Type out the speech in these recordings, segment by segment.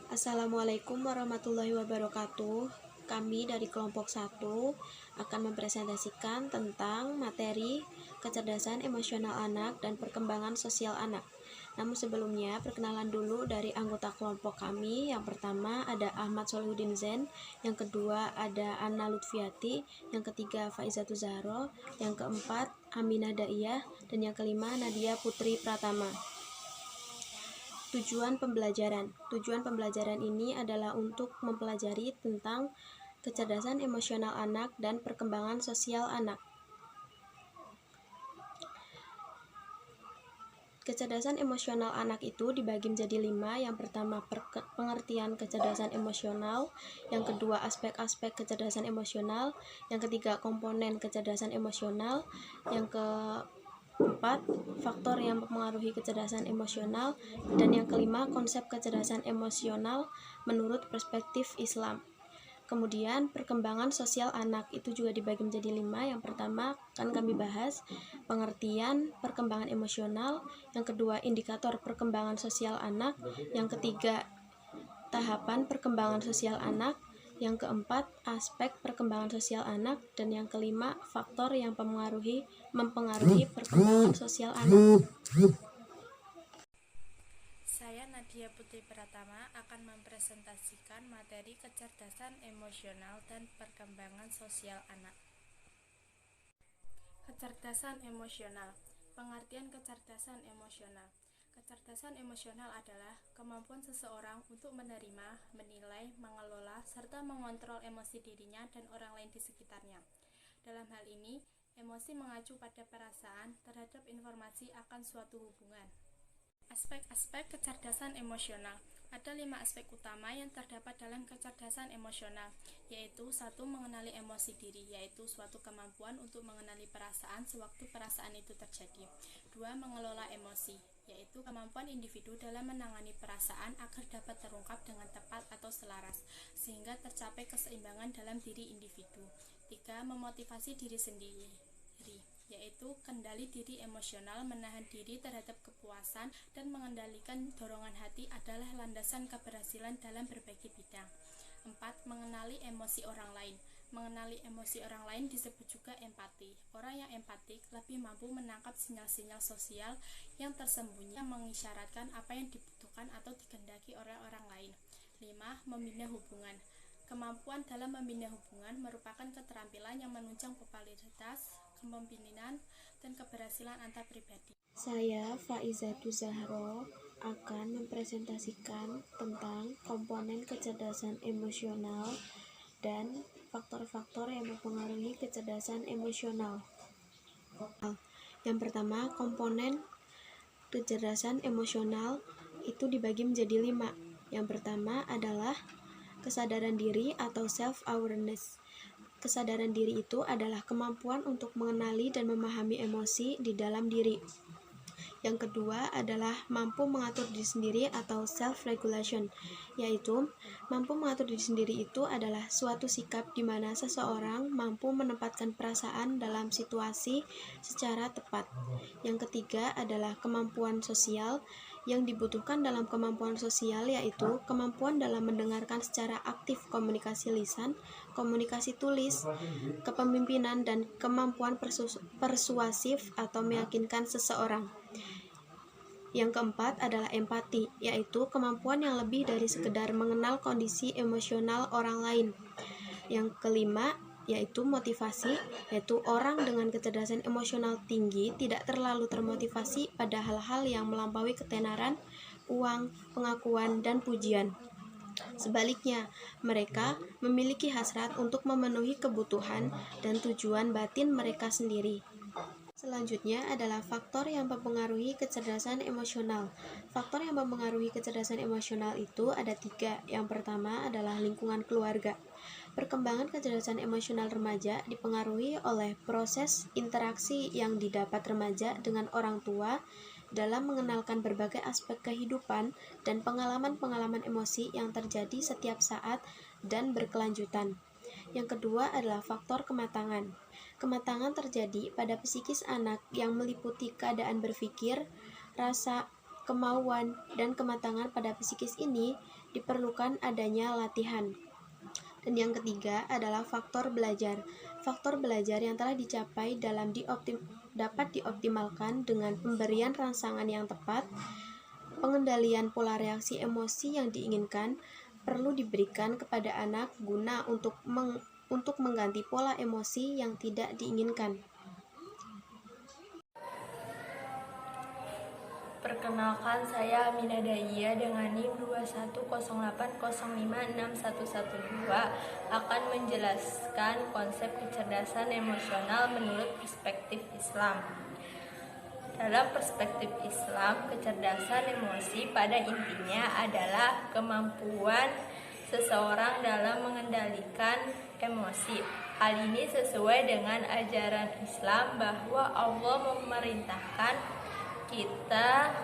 Assalamualaikum warahmatullahi wabarakatuh. Kami dari kelompok 1 akan mempresentasikan tentang materi kecerdasan emosional anak dan perkembangan sosial anak. Namun sebelumnya, perkenalan dulu dari anggota kelompok kami. Yang pertama ada Ahmad Solihuddin Zain, yang kedua ada Anna Lutfiati, yang ketiga Faizatul Zahro, yang keempat Aminah Daiyah, dan yang kelima Nadia Putri Pratama. Tujuan pembelajaran ini adalah untuk mempelajari tentang kecerdasan emosional anak dan perkembangan sosial anak. Kecerdasan emosional anak itu dibagi menjadi 5. Yang pertama, pengertian kecerdasan emosional. Yang kedua, aspek-aspek kecerdasan emosional. Yang ketiga, komponen kecerdasan emosional. Yang keempat, faktor yang mempengaruhi kecerdasan emosional. Dan yang kelima, konsep kecerdasan emosional menurut perspektif Islam. Kemudian perkembangan sosial anak itu juga dibagi menjadi 5. Yang pertama akan kami bahas pengertian perkembangan emosional. Yang kedua, indikator perkembangan sosial anak. Yang ketiga, tahapan perkembangan sosial anak. Yang keempat, aspek perkembangan sosial anak. Dan yang kelima, faktor yang mempengaruhi perkembangan sosial anak. Saya Nadia Putri Pratama akan mempresentasikan materi kecerdasan emosional dan perkembangan sosial anak. Kecerdasan emosional. Pengertian kecerdasan emosional. Kecerdasan emosional adalah kemampuan seseorang untuk menerima, menilai, mengelola, serta mengontrol emosi dirinya dan orang lain di sekitarnya. Dalam hal ini, emosi mengacu pada perasaan terhadap informasi akan suatu hubungan. Aspek-aspek kecerdasan emosional. Ada 5 aspek utama yang terdapat dalam kecerdasan emosional, yaitu 1. Mengenali emosi diri, yaitu suatu kemampuan untuk mengenali perasaan sewaktu perasaan itu terjadi. 2. Mengelola emosi, yaitu kemampuan individu dalam menangani perasaan agar dapat terungkap dengan tepat atau selaras, sehingga tercapai keseimbangan dalam diri individu. 3. Memotivasi diri sendiri, yaitu kendali diri emosional, menahan diri terhadap kepuasan dan mengendalikan dorongan hati adalah landasan keberhasilan dalam berbagai bidang. 4. Mengenali emosi orang lain. Mengenali emosi orang lain disebut juga empati. Orang yang empatik lebih mampu menangkap sinyal-sinyal sosial yang tersembunyi yang mengisyaratkan apa yang dibutuhkan atau dikehendaki oleh orang lain. 5. Membina hubungan. Kemampuan dalam membina hubungan merupakan keterampilan yang menunjang popularitas, kepemimpinan, dan keberhasilan antar pribadi. Saya Faizatul Zahro akan mempresentasikan tentang komponen kecerdasan emosional dan faktor-faktor yang mempengaruhi kecerdasan emosional. Yang pertama, komponen kecerdasan emosional itu dibagi menjadi 5. Yang pertama adalah kesadaran diri atau self-awareness. Kesadaran diri itu adalah kemampuan untuk mengenali dan memahami emosi di dalam diri. Yang kedua adalah mampu mengatur diri sendiri atau self-regulation, yaitu mampu mengatur diri sendiri itu adalah suatu sikap di mana seseorang mampu menempatkan perasaan dalam situasi secara tepat. Yang ketiga adalah kemampuan sosial. Yang dibutuhkan dalam kemampuan sosial yaitu kemampuan dalam mendengarkan secara aktif komunikasi lisan, komunikasi tulis, kepemimpinan, dan kemampuan persuasif atau meyakinkan seseorang. Yang keempat adalah empati, yaitu kemampuan yang lebih dari sekedar mengenal kondisi emosional orang lain. Yang kelima yaitu motivasi, yaitu orang dengan kecerdasan emosional tinggi tidak terlalu termotivasi pada hal-hal yang melampaui ketenaran, uang, pengakuan, dan pujian. Sebaliknya, mereka memiliki hasrat untuk memenuhi kebutuhan dan tujuan batin mereka sendiri. Selanjutnya adalah faktor yang mempengaruhi kecerdasan emosional. Faktor yang mempengaruhi kecerdasan emosional itu ada 3. Yang pertama adalah lingkungan keluarga. Perkembangan kecerdasan emosional remaja dipengaruhi oleh proses interaksi yang didapat remaja dengan orang tua dalam mengenalkan berbagai aspek kehidupan dan pengalaman-pengalaman emosi yang terjadi setiap saat dan berkelanjutan. Yang kedua adalah faktor kematangan. Kematangan terjadi pada psikis anak yang meliputi keadaan berpikir, rasa, kemauan, dan kematangan pada psikis ini diperlukan adanya latihan. Dan yang ketiga adalah faktor belajar. Faktor belajar yang telah dicapai dapat dioptimalkan dengan pemberian rangsangan yang tepat, pengendalian pola reaksi emosi yang diinginkan perlu diberikan kepada anak guna untuk mengganti pola emosi yang tidak diinginkan. Perkenalkan, saya Aminah Dahia dengan NIM 21080506112 akan menjelaskan konsep kecerdasan emosional menurut perspektif Islam. Dalam perspektif Islam, kecerdasan emosi pada intinya adalah kemampuan seseorang dalam mengendalikan emosi. Hal ini sesuai dengan ajaran Islam bahwa Allah memerintahkan kita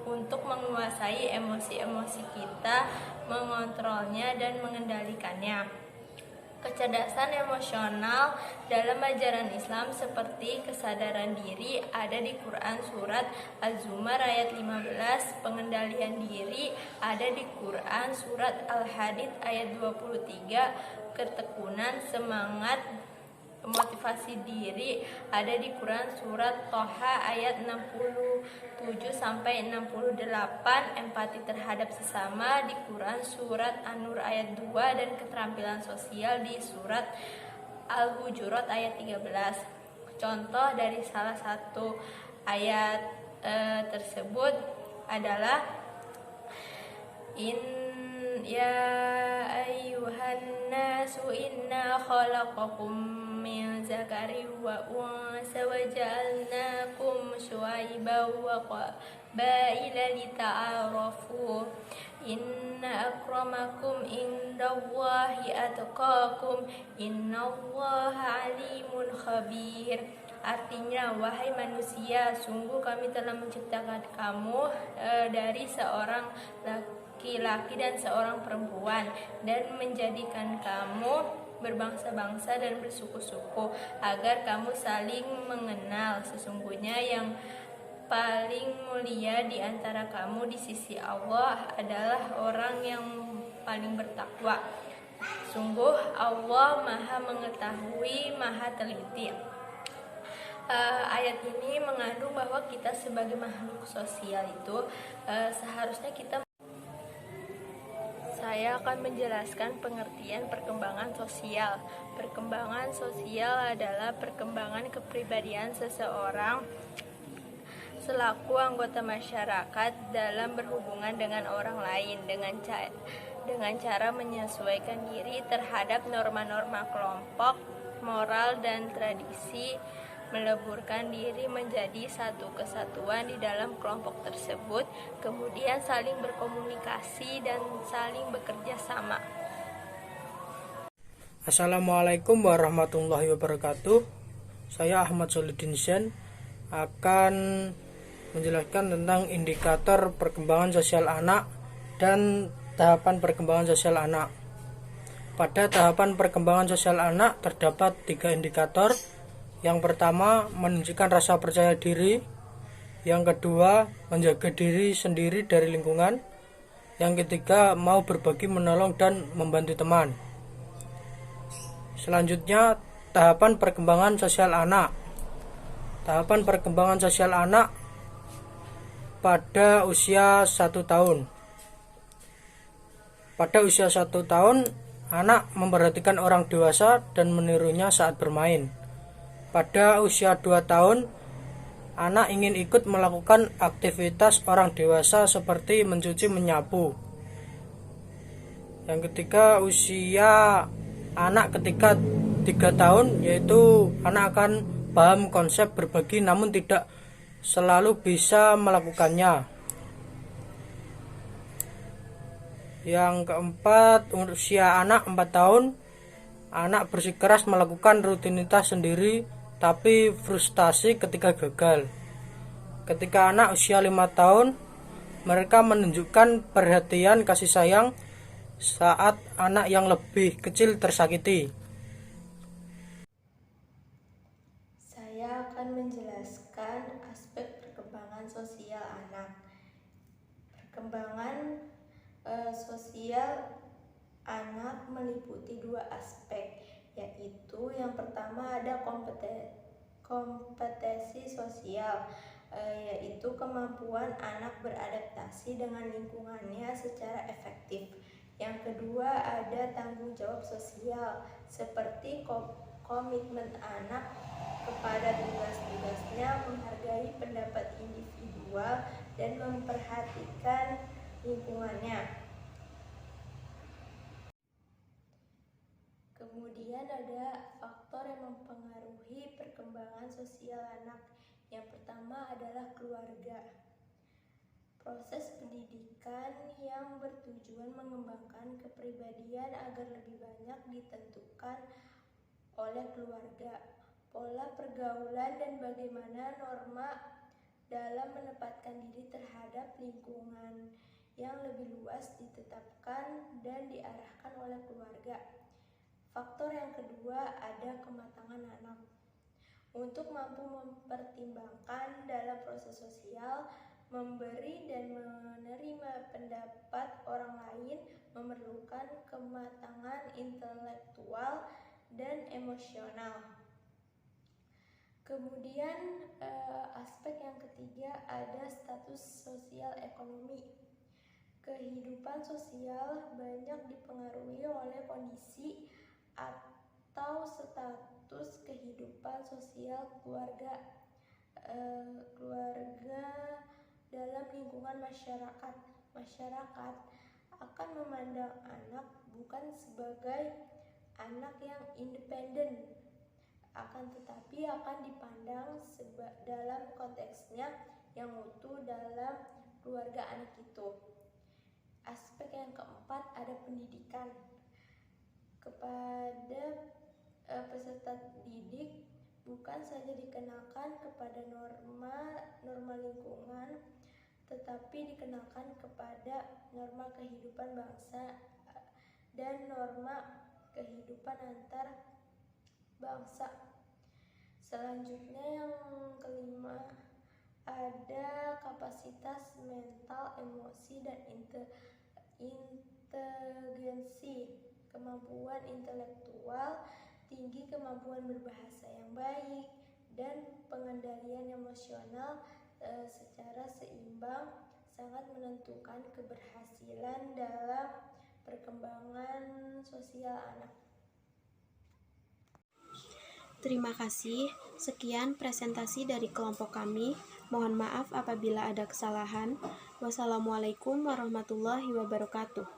untuk menguasai emosi-emosi kita, mengontrolnya dan mengendalikannya. Kecerdasan emosional dalam ajaran Islam seperti kesadaran diri ada di Quran surat Az-Zumar ayat 15, pengendalian diri ada di Quran surat Al-Hadid ayat 23, ketekunan, semangat, motivasi diri ada di Quran surat Toha ayat 67 sampai 68, empati terhadap sesama di Quran surat An-Nur ayat 2 dan keterampilan sosial di surat Al-Hujurat ayat 13. Contoh dari salah satu ayat tersebut adalah ya ayyuhan nasu inna khalaqakum min zakari wa unsa wa ja'alnakum syu'aiban wa qabaila lita'arafu inna akramakum indallahi atqakum innallaha alimun khabir. Artinya, wahai manusia, sungguh kami telah menciptakan kamu dari seorang laki-laki dan seorang perempuan dan menjadikan kamu berbangsa-bangsa dan bersuku-suku agar kamu saling mengenal. Sesungguhnya yang paling mulia di antara kamu di sisi Allah adalah orang yang paling bertakwa. Sungguh Allah Maha mengetahui, Maha teliti. Ayat ini mengandung bahwa kita sebagai makhluk sosial itu seharusnya kita. Saya akan menjelaskan pengertian perkembangan sosial. Perkembangan sosial adalah perkembangan kepribadian seseorang selaku anggota masyarakat dalam berhubungan dengan orang lain dengan cara menyesuaikan diri terhadap norma-norma kelompok, moral dan tradisi, meleburkan diri menjadi satu kesatuan di dalam kelompok tersebut, kemudian saling berkomunikasi dan saling bekerja sama. Assalamualaikum warahmatullahi wabarakatuh. Saya Ahmad Solidin Sen akan menjelaskan tentang indikator perkembangan sosial anak dan tahapan perkembangan sosial anak. Pada tahapan perkembangan sosial anak terdapat 3 indikator. Yang pertama, menunjukkan rasa percaya diri. Yang kedua, menjaga diri sendiri dari lingkungan. Yang ketiga, mau berbagi, menolong, dan membantu teman. Selanjutnya, tahapan perkembangan sosial anak. Tahapan perkembangan sosial anak pada usia 1 tahun. Pada usia 1 tahun, anak memperhatikan orang dewasa dan menirunya saat bermain. Pada usia 2 tahun, anak ingin ikut melakukan aktivitas orang dewasa seperti mencuci, menyapu. Yang ketiga, usia anak ketika 3 tahun, yaitu anak akan paham konsep berbagi namun tidak selalu bisa melakukannya. Yang keempat, usia anak 4 tahun, anak bersikeras melakukan rutinitas sendiri tapi frustasi ketika gagal. Ketika anak usia 5 tahun, mereka menunjukkan perhatian kasih sayang saat anak yang lebih kecil tersakiti. Saya akan menjelaskan aspek perkembangan sosial anak. sosial anak meliputi dua aspek, yaitu yang pertama ada kompetensi sosial, yaitu kemampuan anak beradaptasi dengan lingkungannya secara efektif. Yang kedua ada tanggung jawab sosial, seperti komitmen anak kepada tugas-tugasnya, menghargai pendapat individual, dan memperhatikan lingkungannya. Kemudian ada faktor yang mempengaruhi perkembangan sosial anak. Yang pertama adalah keluarga. Proses pendidikan yang bertujuan mengembangkan kepribadian agar lebih banyak ditentukan oleh keluarga. Pola pergaulan dan bagaimana norma dalam menempatkan diri terhadap lingkungan yang lebih luas ditetapkan dan diarahkan oleh keluarga. Faktor yang kedua ada kematangan anak. Untuk mampu mempertimbangkan dalam proses sosial, memberi dan menerima pendapat orang lain memerlukan kematangan intelektual dan emosional. Kemudian aspek yang ketiga ada status sosial ekonomi. Kehidupan sosial banyak dipengaruhi oleh kondisi atau status kehidupan sosial keluarga dalam lingkungan masyarakat. Masyarakat akan memandang anak bukan sebagai anak yang independen, akan tetapi akan dipandang dalam konteksnya yang utuh dalam keluarga anak itu. Aspek yang keempat ada pendidikan. Kepada peserta didik bukan saja dikenalkan kepada norma lingkungan, tetapi dikenalkan kepada norma kehidupan bangsa dan norma kehidupan antar bangsa. Selanjutnya yang kelima ada kapasitas mental, emosi, dan inteligensi. Kemampuan intelektual tinggi, kemampuan berbahasa yang baik, dan pengendalian emosional secara seimbang sangat menentukan keberhasilan dalam perkembangan sosial anak. Terima kasih. Sekian presentasi dari kelompok kami. Mohon maaf apabila ada kesalahan. Wassalamualaikum warahmatullahi wabarakatuh.